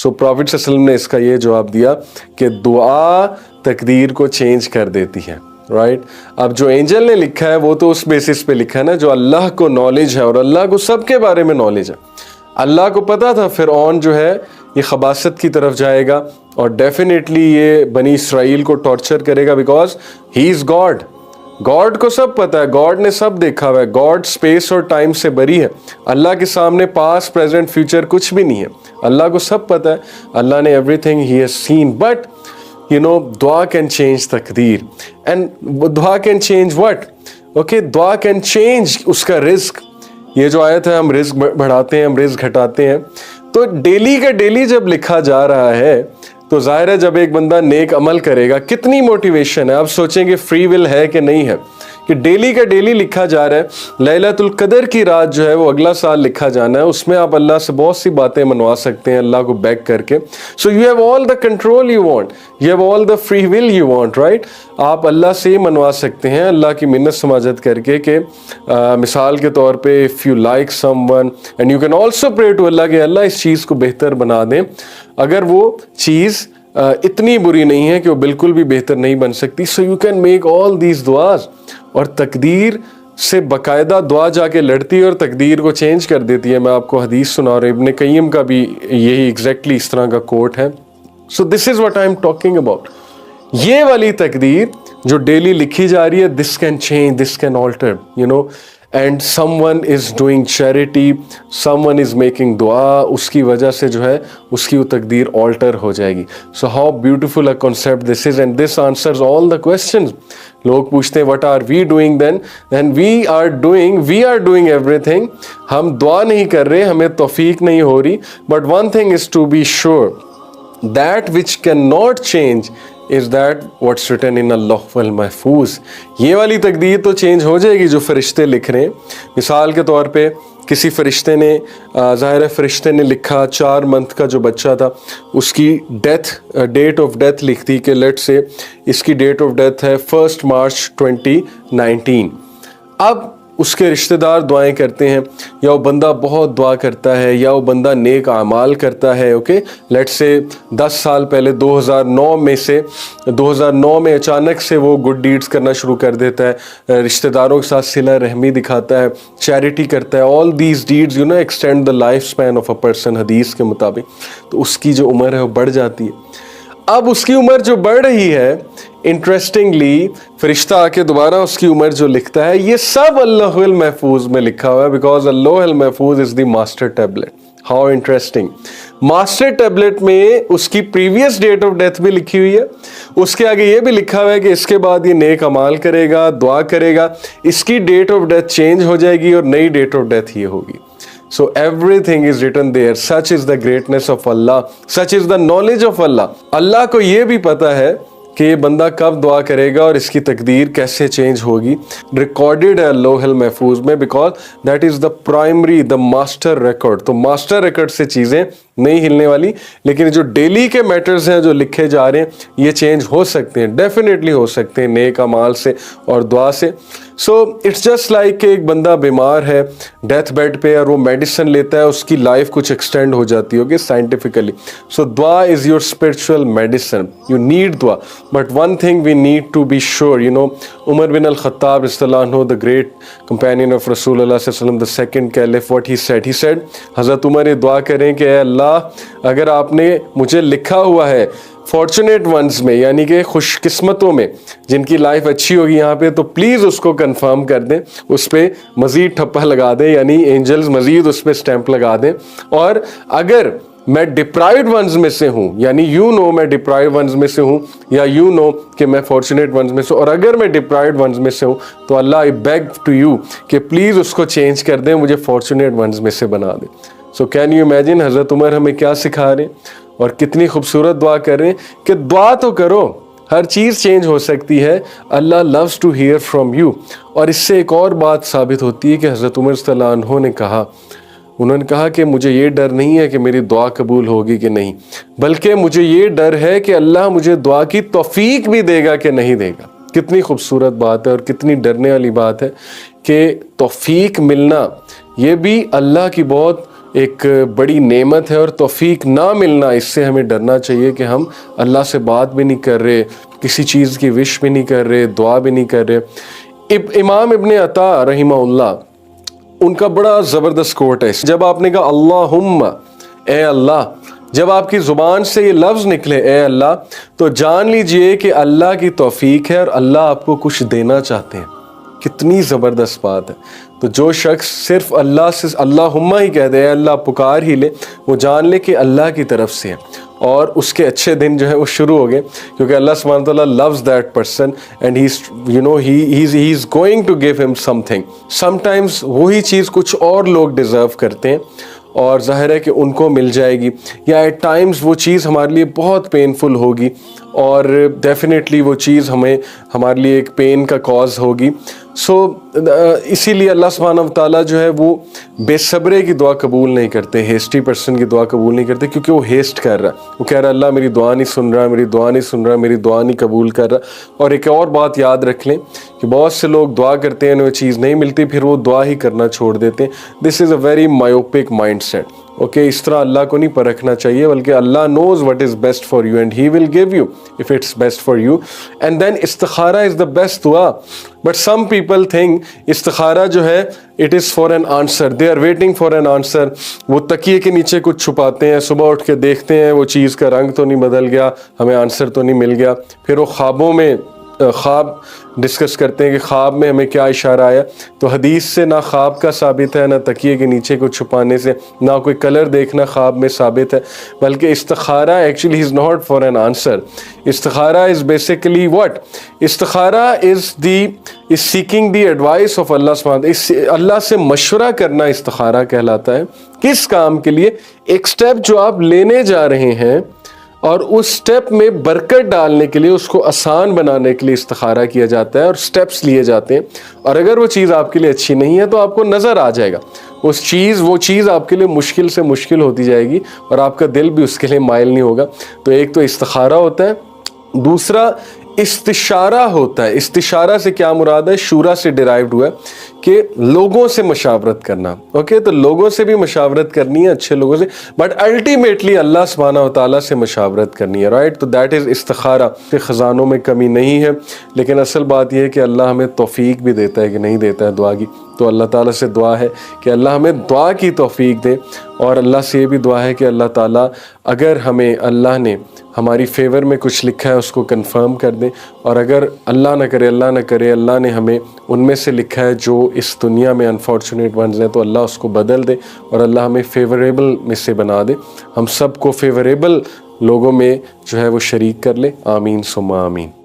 So profit सल्लल्लाहु अलैहि वसल्लम ने इसका ये जवाब दिया कि दुआ तकदीर को चेंज कर देती है, राइट। अब जो एंजल ने लिखा है वो तो उस बेसिस पे लिखा है ना, जो अल्लाह को नॉलेज है और अल्लाह को सबके बारे में नॉलेज है। अल्लाह को पता था फिरऔन जो है ये खबासत की तरफ जाएगा और डेफिनेटली ये बनी इसराइल को टॉर्चर करेगा, because he is God. God को सब पता है, गॉड ने सब देखा हुआ है, गॉड स्पेस और टाइम से बरी है। अल्लाह के सामने पास्ट प्रेजेंट फ्यूचर कुछ भी नहीं है, अल्लाह को सब पता है, अल्लाह ने everything he has seen. But you know दुआ कैन चेंज तकदीर, एंड दुआ कैन चेंज व्हाट? ओके, दुआ कैन चेंज उसका रिस्क। ये जो आयत है, हम रिस्क बढ़ाते हैं, हम रिस्क घटाते हैं, तो डेली का डेली जब लिखा जा रहा है तो जाहिर है जब एक बंदा नेक अमल करेगा कितनी मोटिवेशन है। आप सोचेंगे फ्री विल है कि नहीं है, कि डेली का डेली लिखा जा रहा है। लैलतुल कदर की रात जो है वो अगला साल लिखा जाना है, उसमें आप अल्लाह से बहुत सी बातें मनवा सकते हैं अल्लाह को बैक करके। So you have all the control you want, you have all the free will you want, right. आप अल्लाह से मनवा सकते हैं अल्लाह की मिन्नत समाजत करके कि मिसाल के तौर पे if you like someone and you can also pray to Allah कि अल्लाह इस चीज़ को बेहतर बना दें, अगर वो चीज़ इतनी बुरी नहीं है कि वो बिल्कुल भी बेहतर नहीं बन सकती। So you can make all these दुआज, और तकदीर से बाकायदा दुआ जाके लड़ती है और तकदीर को चेंज कर देती है। मैं आपको हदीस सुना रहा हूँ, इब्न क़य्यिम का भी यही एग्जैक्टली इस तरह का कोट है। So this is what I am talking about. ये वाली तकदीर जो डेली लिखी जा रही है, this can change, this can alter, you know, and someone is doing charity, someone is making दुआ, उसकी वजह से जो है उसकी वो तकदीर ऑल्टर हो जाएगी। So how beautiful a concept this is, and this answers all the questions. लोग पूछते हैं what are we doing then we are doing everything. हम दुआ नहीं कर रहे, हमें तौफीक नहीं हो रही, but one thing is to be sure, that which can not change is that what's written in अल्लाहुल महफूज। ये वाली तकदीर तो चेंज हो जाएगी जो फरिश्ते लिख रहे हैं। मिसाल के तौर पे किसी फरिश्ते ने ज़ाहिर है फरिश्ते ने लिखा 4 मंथ का जो बच्चा था उसकी डेट ऑफ डेथ लिख दी कि लेट से इसकी डेट ऑफ डेथ है 1 मार्च 2019। अब उसके रिश्तेदार दुआएं करते हैं, या वो बंदा बहुत दुआ करता है, या वो बंदा नेक आमाल करता है। ओके, लेट्स से 10 साल पहले 2009 में अचानक से वो गुड डीड्स करना शुरू कर देता है, रिश्तेदारों के साथ सिला रहमी दिखाता है, चैरिटी करता है। All these deeds you know extend the life span of a person हदीस के मुताबिक। तो उसकी जो उम्र है वो बढ़ जाती है। अब उसकी उम्र जो बढ़ रही है, इंटरेस्टिंगली फरिश्ता आके दोबारा उसकी उम्र जो लिखता है, ये सब अल्लाहुल महफूज में लिखा हुआ है, बिकॉज अल्लाहुल महफूज is the master tablet. How interesting. Master tablet में उसकी प्रीवियस डेट ऑफ डेथ भी लिखी हुई है, उसके आगे ये भी लिखा हुआ है कि इसके बाद ये नेक अमाल करेगा, दुआ करेगा, इसकी डेट ऑफ डेथ चेंज हो जाएगी और नई डेट ऑफ डेथ ये होगी। So everything is written there. Such is the greatness of Allah. Such is the knowledge of Allah. अल्लाह को ये भी पता है कि ये बंदा कब दुआ करेगा और इसकी तकदीर कैसे चेंज होगी। रिकॉर्डेड है अल्लाहुल महफूज में, because that is the primary, the master record. तो मास्टर रिकॉर्ड से चीज़ें नहीं हिलने वाली, लेकिन जो डेली के मैटर्स हैं जो लिखे जा रहे हैं ये चेंज हो सकते हैं, डेफिनेटली हो सकते हैं नेक अमाल से और दुआ से। सो इट्स जस्ट लाइक कि एक बंदा बीमार है डेथ बेड पे और वो मेडिसिन लेता है, उसकी लाइफ कुछ एक्सटेंड हो जाती होगी साइंटिफिकली। सो दुआ is your spiritual medicine, you need दुआ। But one thing we need to be sure, you know, Umar bin al Khattab रज़ियल्लाहु अन्हु, द ग्रेट कंपेनियन ऑफ रसूलुल्लाह सल्लल्लाहु अलैहि वसल्लम, the second caliph, what he said हज़रत उमर ये दुआ करें कि अल्लाह अगर आपने मुझे लिखा हुआ है फॉर्चुनेट वंस में, यानी कि खुशकिस्मतों में जिनकी लाइफ अच्छी होगी यहाँ पे, तो प्लीज़ उसको कंफर्म कर दें, उस पर मज़ीद ठप्पा लगा दें, यानी एंजल्स मज़ीद उस पर स्टैंप लगा दें। और अगर मैं डिप्राइव्ड वंस में से हूँ, यानी यू नो मैं डिप्राइव्ड वंस में से हूँ, या यू नो कि मैं फॉर्चुनेट वंस में से हूँ, और अगर मैं डिप्राइव्ड वंस में से हूँ तो अल्लाह आई बेग टू यू कि प्लीज़ उसको चेंज कर दें, मुझे फॉर्चुनेट वंस में से बना दें। सो कैन यू इमेजिन हज़रत उमर हमें क्या सिखा रहे हैं और कितनी खूबसूरत दुआ कर रहे हैं कि दुआ तो करो, हर चीज़ चेंज हो सकती है। Allah loves to hear from you. और इससे एक और बात साबित होती है कि हज़रत उमर रज़ियल्लाहु अन्हु ने कहा, उन्होंने कहा कि मुझे ये डर नहीं है कि मेरी दुआ कबूल होगी कि नहीं, बल्कि मुझे ये डर है कि अल्लाह मुझे दुआ की तौफीक भी देगा कि नहीं देगा। कितनी खूबसूरत बात है और कितनी डरने वाली बात है कि तौफीक मिलना ये भी अल्लाह की बहुत ایک بڑی نعمت ہے، اور توفیق نہ ملنا اس سے ہمیں ڈرنا چاہیے کہ ہم اللہ سے بات بھی نہیں کر رہے، کسی چیز کی وش بھی نہیں کر رہے، دعا بھی نہیں کر رہے۔ امام ابن عطا رحمہ اللہ، ان کا بڑا زبردست کوٹ ہے، جب آپ نے کہا اللہم اے اللہ، جب آپ کی زبان سے یہ لفظ نکلے اے اللہ، تو جان لیجئے کہ اللہ کی توفیق ہے اور اللہ آپ کو کچھ دینا چاہتے ہیں۔ کتنی زبردست بات ہے۔ تو جو شخص صرف اللہ سے اللہم ہی کہہ دے، اے اللہ پکار ہی لے، وہ جان لے کہ اللہ کی طرف سے ہے، اور اس کے اچھے دن جو ہے وہ شروع ہو گئے، کیونکہ اللہ سبحانہ تعالیٰ loves that person and he's going to give him something. sometimes وہی چیز کچھ اور لوگ ڈیزرو کرتے ہیں اور ظاہر ہے کہ ان کو مل جائے گی، یا ایٹ ٹائمز وہ چیز ہمارے لیے بہت پینفل ہوگی، اور ڈیفینیٹلی وہ چیز ہمارے لیے ایک پین کا کاز ہوگی۔ اسی لیے اللہ سبحانہ وتعالیٰ جو ہے وہ بے صبرے کی دعا قبول نہیں کرتے، ہیسٹی پرسن کی دعا قبول نہیں کرتے، کیونکہ وہ ہیسٹ کر رہا ہے، وہ کہہ رہا ہے اللہ میری دعا نہیں سن رہا، میری دعا نہیں سن رہا، میری دعا نہیں قبول کر رہا۔ اور ایک اور بات یاد رکھ لیں کہ بہت سے لوگ دعا کرتے ہیں، انہیں وہ چیز نہیں ملتی، پھر وہ دعا ہی کرنا چھوڑ دیتے ہیں۔ This is a very myopic mindset. Okay, اس طرح اللہ کو نہیں پرکھنا چاہیے، بلکہ Allah knows what is best for you and he will give you if it's best for you, and then استخارہ از دا بیسٹ دعا۔ But some people think استخارہ جو ہے it is for an answer, they are waiting for an answer. وہ تکیے کے نیچے کچھ چھپاتے ہیں، صبح اٹھ کے دیکھتے ہیں وہ چیز کا رنگ تو نہیں بدل گیا، ہمیں آنسر تو نہیں مل گیا، پھر وہ خوابوں میں خواب ڈسکس کرتے ہیں کہ خواب میں ہمیں کیا اشارہ آیا۔ تو حدیث سے نہ خواب کا ثابت ہے، نہ تکیے کے نیچے کو چھپانے سے، نہ کوئی کلر دیکھنا خواب میں ثابت ہے، بلکہ استخارہ actually is not for an answer. استخارہ از بیسیکلی واٹ؟ استخارہ is seeking the advice of Allah سبحانہ، اللہ سے مشورہ کرنا استخارہ کہلاتا ہے۔ کس کام کے لیے؟ ایک سٹیپ جو آپ لینے جا رہے ہیں، اور اس سٹیپ میں برکت ڈالنے کے لیے، اس کو آسان بنانے کے لیے استخارہ کیا جاتا ہے، اور سٹیپس لیے جاتے ہیں۔ اور اگر وہ چیز آپ کے لیے اچھی نہیں ہے تو آپ کو نظر آ جائے گا وہ چیز آپ کے لیے مشکل سے مشکل ہوتی جائے گی، اور آپ کا دل بھی اس کے لیے مائل نہیں ہوگا۔ تو ایک تو استخارہ ہوتا ہے، دوسرا استشارہ ہوتا ہے۔ استشارہ سے کیا مراد ہے؟ شورا سے ڈیرائیوڈ ہوا ہے کہ لوگوں سے مشاورت کرنا۔ اوکے، تو لوگوں سے بھی مشاورت کرنی ہے، اچھے لوگوں سے، بٹ الٹیمیٹلی اللہ سبحانہ وتعالیٰ سے مشاورت کرنی ہے، رائٹ؟ تو دیٹ از استخارہ۔ کہ خزانوں میں کمی نہیں ہے، لیکن اصل بات یہ ہے کہ اللہ ہمیں توفیق بھی دیتا ہے کہ نہیں دیتا ہے دعا کی۔ تو اللہ تعالیٰ سے دعا ہے کہ اللہ ہمیں دعا کی توفیق دے، اور اللہ سے یہ بھی دعا ہے کہ اللہ تعالیٰ اگر ہمیں اللہ نے ہماری فیور میں کچھ لکھا ہے اس کو کنفرم کر دیں، اور اگر اللہ نہ کرے اللہ نے ہمیں ان میں سے لکھا ہے جو اس دنیا میں انفارچونیٹ ونز ہیں، تو اللہ اس کو بدل دے، اور اللہ ہمیں فیوریبل میں سے بنا دے، ہم سب کو فیوریبل لوگوں میں جو ہے وہ شریک کر لے۔ آمین ثم آمین۔